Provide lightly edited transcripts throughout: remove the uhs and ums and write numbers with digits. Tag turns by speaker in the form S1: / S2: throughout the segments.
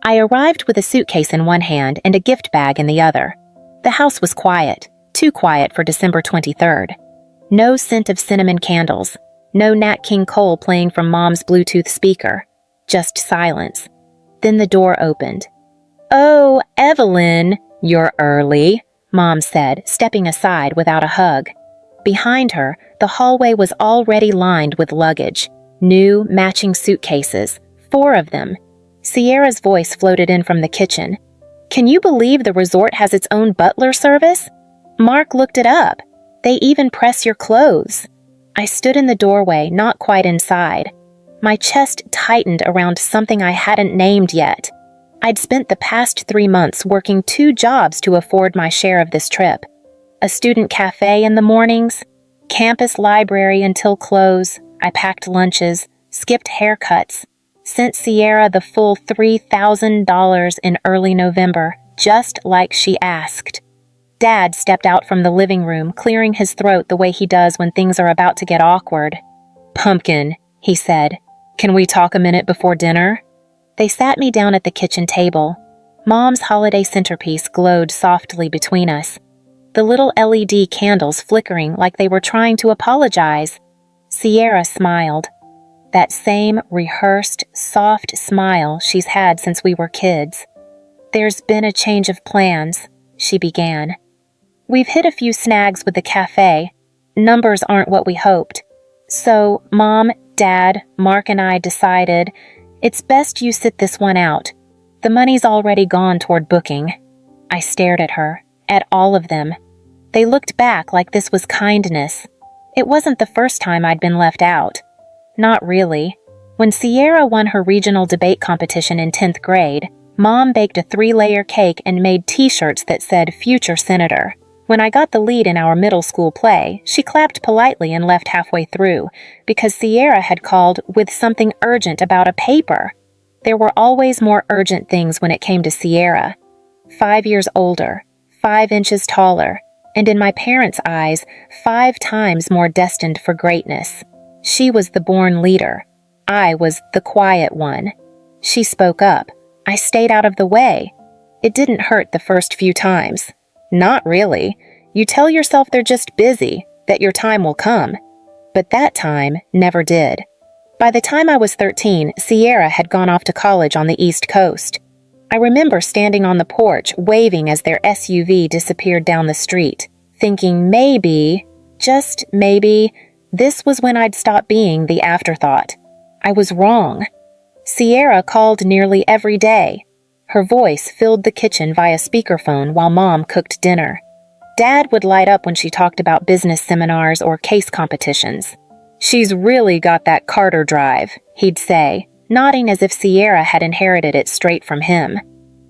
S1: I arrived with a suitcase in one hand and a gift bag in the other. The house was quiet, too quiet for December 23rd. No scent of cinnamon candles, no Nat King Cole playing from Mom's Bluetooth speaker, just silence. Then the door opened. "Oh, Evelyn, you're early," Mom said, stepping aside without a hug. Behind her, the hallway was already lined with luggage, new, matching suitcases, 4 of them. Sierra's voice floated in from the kitchen. "Can you believe the resort has its own butler service? Mark looked it up. They even press your clothes." I stood in the doorway, not quite inside. My chest tightened around something I hadn't named yet. I'd spent the past 3 months working 2 jobs to afford my share of this trip. A student cafe in the mornings, campus library until close. I packed lunches, skipped haircuts, sent Sierra the full $3,000 in early November, just like she asked. Dad stepped out from the living room, clearing his throat the way he does when things are about to get awkward. "Pumpkin," he said, "can we talk a minute before dinner?" They sat me down at the kitchen table. Mom's holiday centerpiece glowed softly between us, the little LED candles flickering like they were trying to apologize. Sierra smiled. That same rehearsed, soft smile she's had since we were kids. "There's been a change of plans," she began. "We've hit a few snags with the cafe. Numbers aren't what we hoped. So, Mom, Dad, Mark and I decided it's best you sit this one out. The money's already gone toward booking." I stared at her, at all of them. They looked back like this was kindness. It wasn't the first time I'd been left out. Not really. When Sierra won her regional debate competition in 10th grade, Mom baked a 3-layer cake and made t-shirts that said "Future Senator." When I got the lead in our middle school play, she clapped politely and left halfway through, because Sierra had called with something urgent about a paper. There were always more urgent things when it came to Sierra. 5 years older, 5 inches taller, and in my parents' eyes, 5 times more destined for greatness. She was the born leader. I was the quiet one. She spoke up. I stayed out of the way. It didn't hurt the first few times. Not really. You tell yourself they're just busy, that your time will come. But that time never did. By the time I was 13, Sierra had gone off to college on the East Coast. I remember standing on the porch, waving as their SUV disappeared down the street, thinking maybe, just maybe, this was when I'd stop being the afterthought. I was wrong. Sierra called nearly every day. Her voice filled the kitchen via speakerphone while Mom cooked dinner. Dad would light up when she talked about business seminars or case competitions. "She's really got that Carter drive," he'd say, nodding as if Sierra had inherited it straight from him.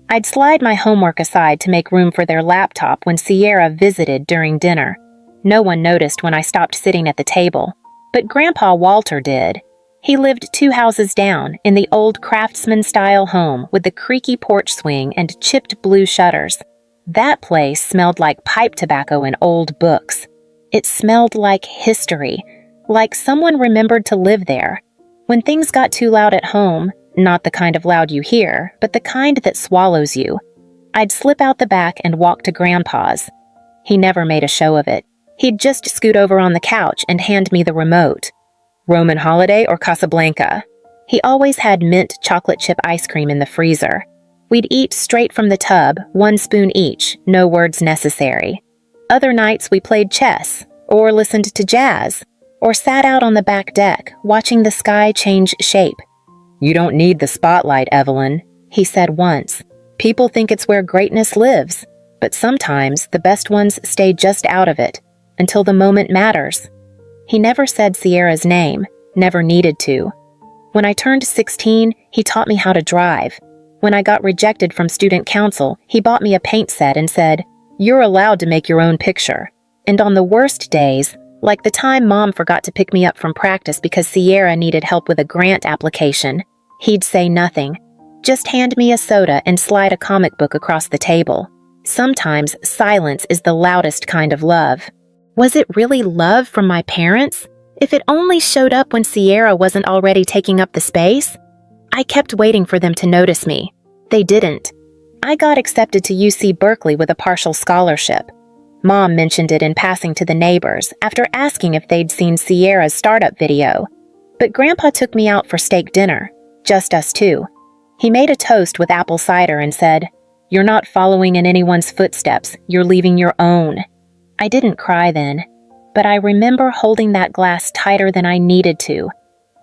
S1: I'd slide my homework aside to make room for their laptop when Sierra visited during dinner. No one noticed when I stopped sitting at the table, but Grandpa Walter did. He lived 2 houses down in the old craftsman-style home with the creaky porch swing and chipped blue shutters. That place smelled like pipe tobacco and old books. It smelled like history, like someone remembered to live there. When things got too loud at home, not the kind of loud you hear, but the kind that swallows you, I'd slip out the back and walk to Grandpa's. He never made a show of it. He'd just scoot over on the couch and hand me the remote. Roman Holiday or Casablanca? He always had mint chocolate chip ice cream in the freezer. We'd eat straight from the tub, 1 spoon each, no words necessary. Other nights we played chess, or listened to jazz, or sat out on the back deck, watching the sky change shape. "You don't need the spotlight, Evelyn," he said once. "People think it's where greatness lives, but sometimes the best ones stay just out of it, until the moment matters." He never said Sierra's name, never needed to. When I turned 16, he taught me how to drive. When I got rejected from student council, he bought me a paint set and said, "You're allowed to make your own picture." And on the worst days, like the time Mom forgot to pick me up from practice because Sierra needed help with a grant application, he'd say nothing. Just hand me a soda and slide a comic book across the table. Sometimes silence is the loudest kind of love. Was it really love from my parents? If it only showed up when Sierra wasn't already taking up the space? I kept waiting for them to notice me. They didn't. I got accepted to UC Berkeley with a partial scholarship. Mom mentioned it in passing to the neighbors after asking if they'd seen Sierra's startup video. But Grandpa took me out for steak dinner, just us two. He made a toast with apple cider and said, "You're not following in anyone's footsteps, you're leaving your own." I didn't cry then, but I remember holding that glass tighter than I needed to.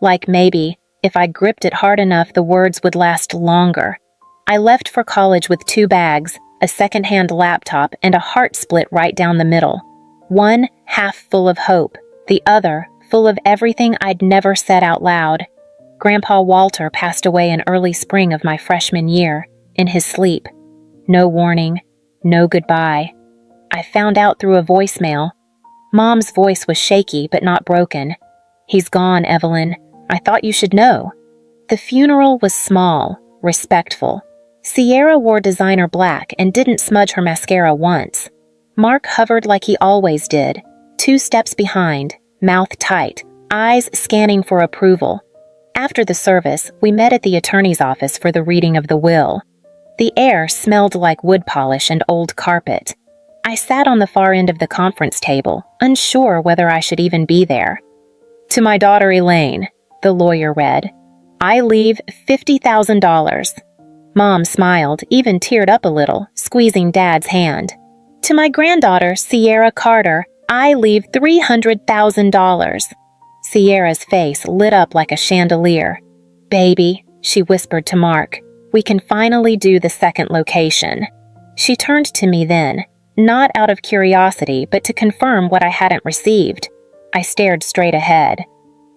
S1: Like maybe, if I gripped it hard enough, the words would last longer. I left for college with 2 bags, a second-hand laptop, and a heart split right down the middle. One half full of hope, the other full of everything I'd never said out loud. Grandpa Walter passed away in early spring of my freshman year, in his sleep. No warning, no goodbye. I found out through a voicemail. Mom's voice was shaky but not broken. "He's gone, Evelyn. I thought you should know." The funeral was small, respectful. Sierra wore designer black and didn't smudge her mascara once. Mark hovered like he always did, 2 steps behind, mouth tight, eyes scanning for approval. After the service, we met at the attorney's office for the reading of the will. The air smelled like wood polish and old carpet. I sat on the far end of the conference table, unsure whether I should even be there. "To my daughter Elaine," the lawyer read, "I leave $50,000. Mom smiled, even teared up a little, squeezing Dad's hand. "To my granddaughter, Sierra Carter, I leave $300,000. Sierra's face lit up like a chandelier. "Baby," she whispered to Mark, "we can finally do the second location." She turned to me then, not out of curiosity, but to confirm what I hadn't received. I stared straight ahead.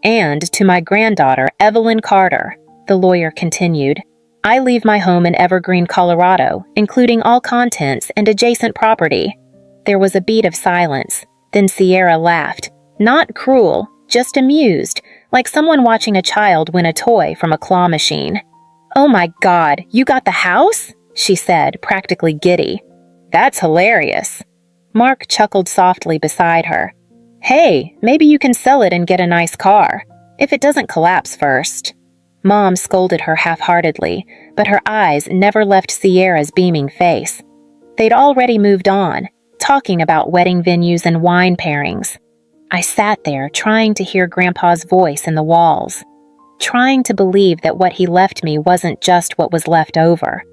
S1: "And to my granddaughter, Evelyn Carter," the lawyer continued, "I leave my home in Evergreen, Colorado, including all contents and adjacent property." There was a beat of silence. Then Sierra laughed. Not cruel, just amused, like someone watching a child win a toy from a claw machine. "Oh my God, you got the house?" she said, practically giddy. "That's hilarious." Mark chuckled softly beside her. "Hey, maybe you can sell it and get a nice car, if it doesn't collapse first." Mom scolded her half-heartedly, but her eyes never left Sierra's beaming face. They'd already moved on, talking about wedding venues and wine pairings. I sat there trying to hear Grandpa's voice in the walls, trying to believe that what he left me wasn't just what was left over.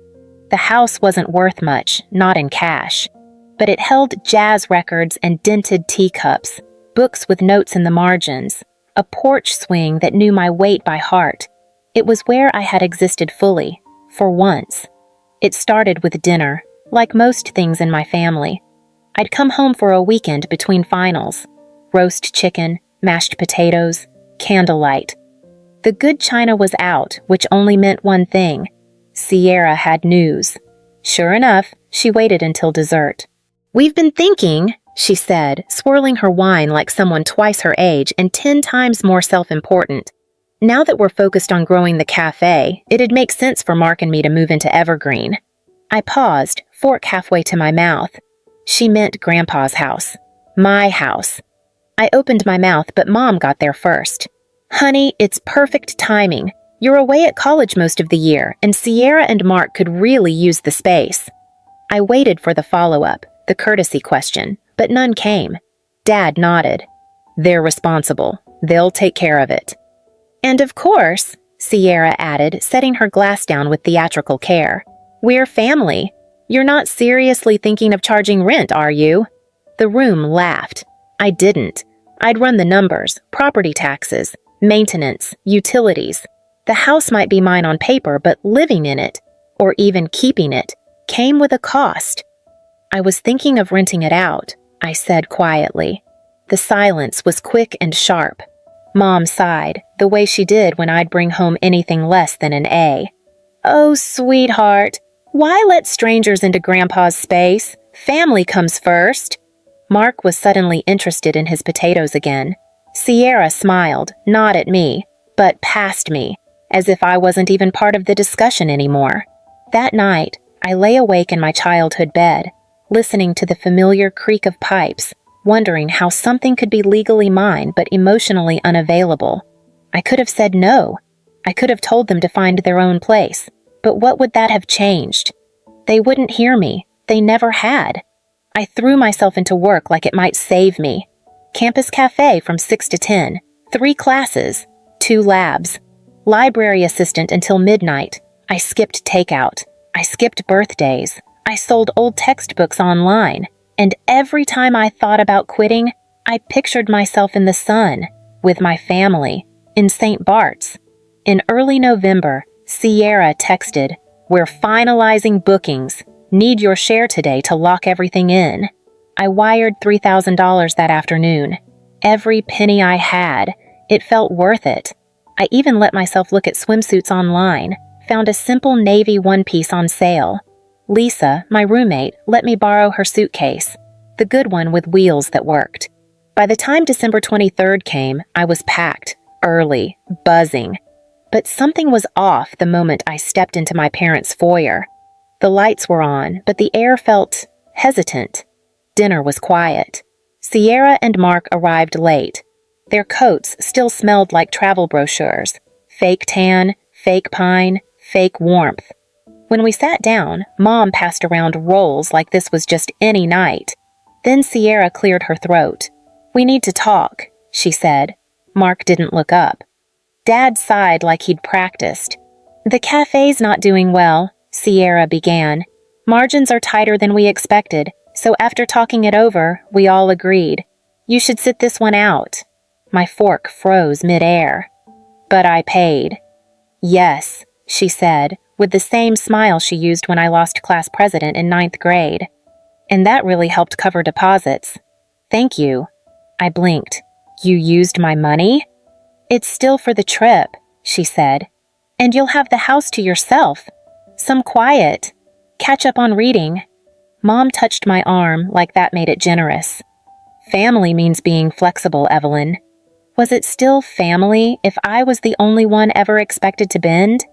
S1: The house wasn't worth much, not in cash, but it held jazz records and dented teacups, books with notes in the margins, a porch swing that knew my weight by heart. It was where I had existed fully, for once. It started with dinner, like most things in my family. I'd come home for a weekend between finals. Roast chicken, mashed potatoes, candlelight. The good china was out, which only meant one thing. Sierra had news. Sure enough, she waited until dessert. "We've been thinking," she said, swirling her wine like someone twice her age and 10 times more self-important. "Now that we're focused on growing the cafe, it'd make sense for Mark and me to move into Evergreen." I paused, fork halfway to my mouth. She meant Grandpa's house. My house. I opened my mouth, but Mom got there first. "Honey, it's perfect timing. You're away at college most of the year, and Sierra and Mark could really use the space." I waited for the follow-up, the courtesy question, but none came. Dad nodded. "They're responsible. They'll take care of it." "And of course," Sierra added, setting her glass down with theatrical care, "we're family. You're not seriously thinking of charging rent, are you?" The room laughed. I didn't. I'd run the numbers, property taxes, maintenance, utilities. The house might be mine on paper, but living in it, or even keeping it, came with a cost. "I was thinking of renting it out," I said quietly. The silence was quick and sharp. Mom sighed, the way she did when I'd bring home anything less than an A. "Oh, sweetheart, why let strangers into Grandpa's space? Family comes first." Mark was suddenly interested in his potatoes again. Sierra smiled, not at me, but past me, as if I wasn't even part of the discussion anymore. That night, I lay awake in my childhood bed, listening to the familiar creak of pipes, wondering how something could be legally mine but emotionally unavailable. I could have said no. I could have told them to find their own place, But what would that have changed? They wouldn't hear me. They never had. I threw myself into work like it might save me. Campus cafe from 6 to 10, 3 classes, 2 labs, library assistant until midnight. I skipped takeout. I skipped birthdays. I sold old textbooks online. And every time I thought about quitting, I pictured myself in the sun, with my family, in St. Bart's. In early November, Sierra texted, "We're finalizing bookings. Need your share today to lock everything in." I wired $3,000 that afternoon. Every penny I had. It felt worth it. I even let myself look at swimsuits online, found a simple navy one-piece on sale. Lisa, my roommate, let me borrow her suitcase, the good one with wheels that worked. By the time December 23rd came, I was packed, early, buzzing. But something was off the moment I stepped into my parents' foyer. The lights were on, but the air felt hesitant. Dinner was quiet. Sierra and Mark arrived late. Their coats still smelled like travel brochures. Fake tan, fake pine, fake warmth. When we sat down, Mom passed around rolls like this was just any night. Then Sierra cleared her throat. "We need to talk," she said. Mark didn't look up. Dad sighed like he'd practiced. "The cafe's not doing well," Sierra began. "Margins are tighter than we expected, so after talking it over, we all agreed. You should sit this one out." My fork froze mid-air. "But I paid." "Yes," she said, with the same smile she used when I lost class president in 9th grade. "And that really helped cover deposits." "Thank you." I blinked. "You used my money?" "It's still for the trip," she said. "And you'll have the house to yourself. Some quiet. Catch up on reading." Mom touched my arm like that made it generous. "Family means being flexible, Evelyn." Was it still family if I was the only one ever expected to bend?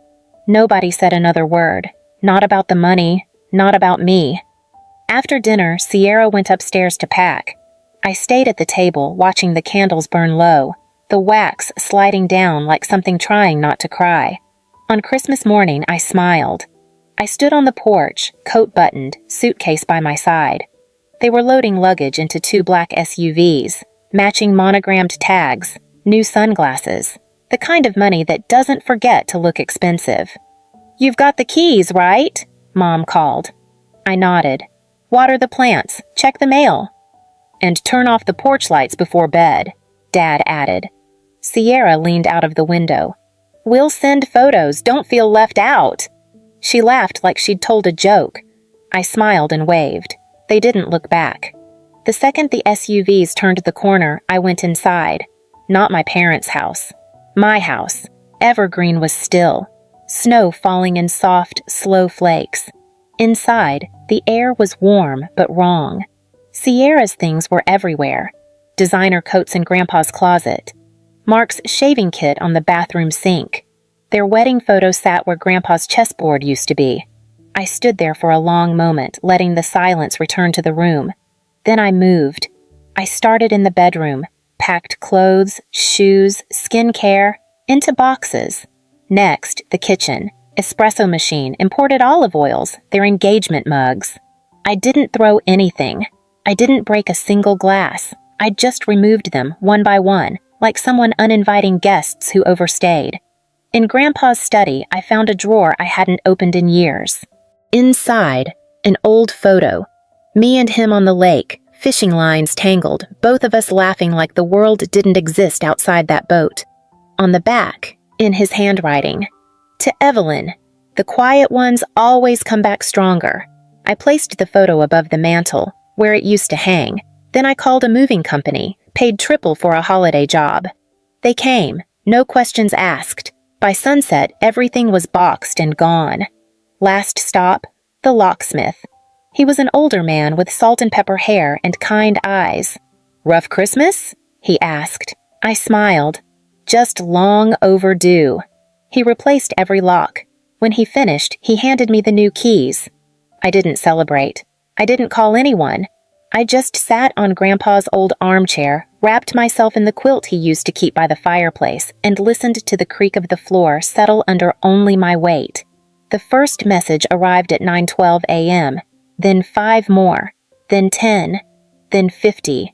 S1: Nobody said another word. Not about the money, not about me. After dinner, Sierra went upstairs to pack. I stayed at the table, watching the candles burn low, the wax sliding down like something trying not to cry. On Christmas morning, I smiled. I stood on the porch, coat buttoned, suitcase by my side. They were loading luggage into 2 black SUVs, matching monogrammed tags, new sunglasses, the kind of money that doesn't forget to look expensive. "You've got the keys, right?" Mom called. I nodded. "Water the plants, check the mail." "And turn off the porch lights before bed," Dad added. Sierra leaned out of the window. "We'll send photos, don't feel left out." She laughed like she'd told a joke. I smiled and waved. They didn't look back. The second the SUVs turned the corner, I went inside. Not my parents' house. My house. Evergreen was still. Snow falling in soft, slow flakes. Inside, the air was warm but wrong. Sierra's things were everywhere. Designer coats in Grandpa's closet. Mark's shaving kit on the bathroom sink. Their wedding photo sat where Grandpa's chessboard used to be. I stood there for a long moment, letting the silence return to the room. Then I moved. I started in the bedroom, packed clothes, shoes, skincare, into boxes. Next, the kitchen, espresso machine, imported olive oils, their engagement mugs. I didn't throw anything. I didn't break a single glass. I just removed them, one by one, like someone uninviting guests who overstayed. In Grandpa's study, I found a drawer I hadn't opened in years. Inside, an old photo. Me and him on the lake, fishing lines tangled, both of us laughing like the world didn't exist outside that boat. On the back, in his handwriting, "To Evelyn, the quiet ones always come back stronger." I placed the photo above the mantel, where it used to hang. Then I called a moving company, paid triple for a holiday job. They came, no questions asked. By sunset, everything was boxed and gone. Last stop, the locksmith. He was an older man with salt and pepper hair and kind eyes. "Rough Christmas?" he asked. I smiled. "Just long overdue." He replaced every lock. When he finished, he handed me the new keys. I didn't celebrate. I didn't call anyone. I just sat on Grandpa's old armchair, wrapped myself in the quilt he used to keep by the fireplace, and listened to the creak of the floor settle under only my weight. The first message arrived at 9:12 a.m., then 5 more, then 10, then 50.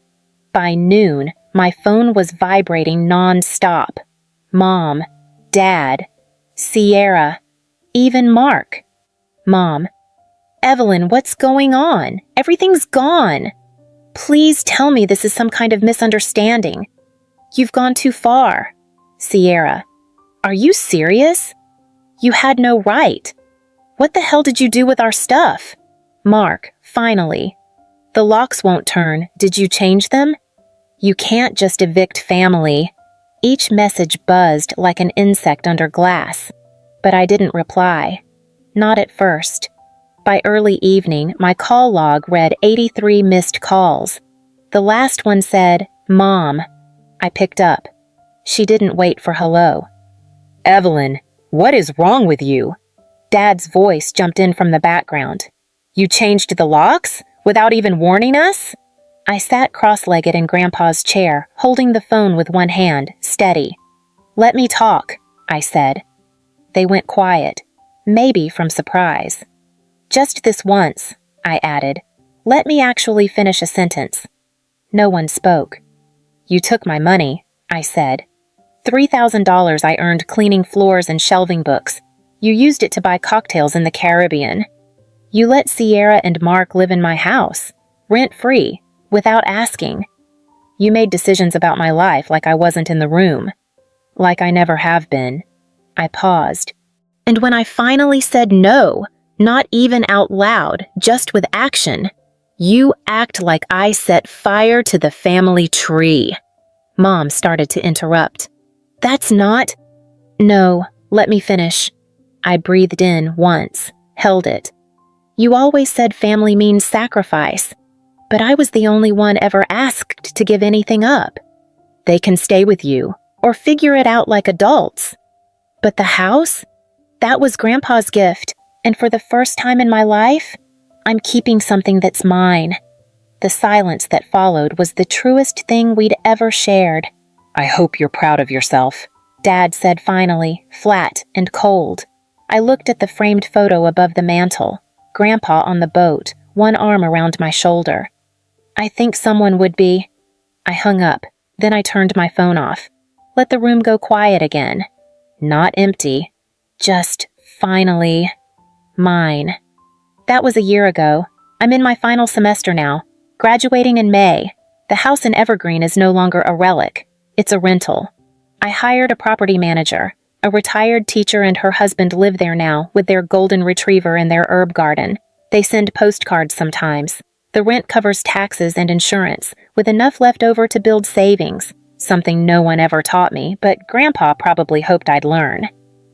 S1: By noon, my phone was vibrating non-stop. Mom, Dad, Sierra, even Mark. Mom: Evelyn, what's going on? Everything's gone. Please tell me this is some kind of misunderstanding. You've gone too far. Sierra: Are you serious? You had no right. What the hell did you do with our stuff? Mark: Finally. The locks won't turn. Did you change them? You can't just evict family. Each message buzzed like an insect under glass. But I didn't reply. Not at first. By early evening, my call log read 83 missed calls. The last one said, Mom. I picked up. She didn't wait for hello. Evelyn, what is wrong with you? Dad's voice jumped in from the background. You changed the locks? Without even warning us? I sat cross-legged in Grandpa's chair, holding the phone with one hand, steady. Let me talk, I said. They went quiet, maybe from surprise. Just this once, I added. Let me actually finish a sentence. No one spoke. You took my money, I said. $3,000 I earned cleaning floors and shelving books. You used it to buy cocktails in the Caribbean. You let Sierra and Mark live in my house, rent-free, without asking. You made decisions about my life like I wasn't in the room. Like I never have been. I paused. And when I finally said no, not even out loud, just with action, you act like I set fire to the family tree. Mom started to interrupt. That's not... No, let me finish. I breathed in once, held it. You always said family means sacrifice, but I was the only one ever asked to give anything up. They can stay with you, or figure it out like adults. But the house? That was Grandpa's gift, and for the first time in my life, I'm keeping something that's mine. The silence that followed was the truest thing we'd ever shared. I hope you're proud of yourself, Dad said finally, flat and cold. I looked at the framed photo above the mantel. Grandpa on the boat, one arm around my shoulder. I think someone would be. I hung up, then I turned my phone off. Let the room go quiet again. Not empty. Just, finally, mine. That was a year ago. I'm in my final semester now, graduating in May. The house in Evergreen is no longer a relic. It's a rental. I hired a property manager. A retired teacher and her husband live there now with their golden retriever and their herb garden. They send postcards sometimes. The rent covers taxes and insurance, with enough left over to build savings, something no one ever taught me, but Grandpa probably hoped I'd learn.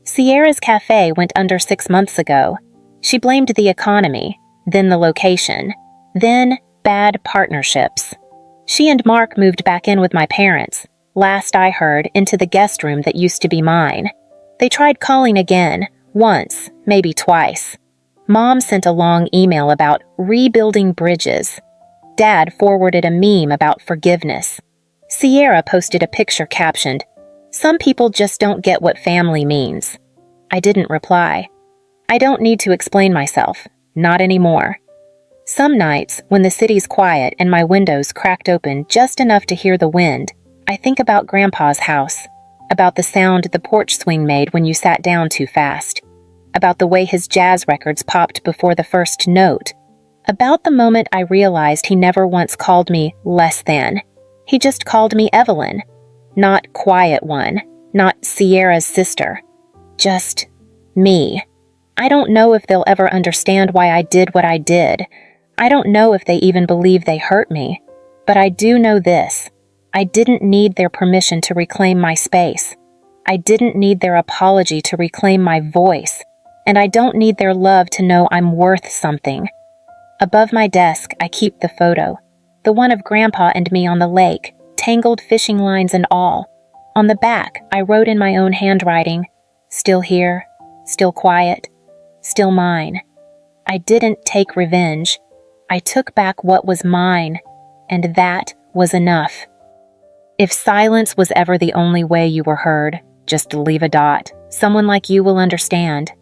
S1: Sierra's cafe went under 6 months ago. She blamed the economy, then the location, then bad partnerships. She and Mark moved back in with my parents, last I heard, into the guest room that used to be mine. They tried calling again, once, maybe twice. Mom sent a long email about rebuilding bridges. Dad forwarded a meme about forgiveness. Sierra posted a picture captioned, "Some people just don't get what family means." I didn't reply. I don't need to explain myself, not anymore. Some nights, when the city's quiet and my windows cracked open just enough to hear the wind, I think about Grandpa's house, about the sound the porch swing made when you sat down too fast, about the way his jazz records popped before the first note, about the moment I realized he never once called me less than. He just called me Evelyn, not Quiet One, not Sierra's sister, just me. I don't know if they'll ever understand why I did what I did. I don't know if they even believe they hurt me. But I do know this. I didn't need their permission to reclaim my space. I didn't need their apology to reclaim my voice. And I don't need their love to know I'm worth something. Above my desk, I keep the photo. The one of Grandpa and me on the lake, tangled fishing lines and all. On the back, I wrote in my own handwriting, "Still here, still quiet, still mine." I didn't take revenge. I took back what was mine, and that was enough. If silence was ever the only way you were heard, just leave a dot. Someone like you will understand.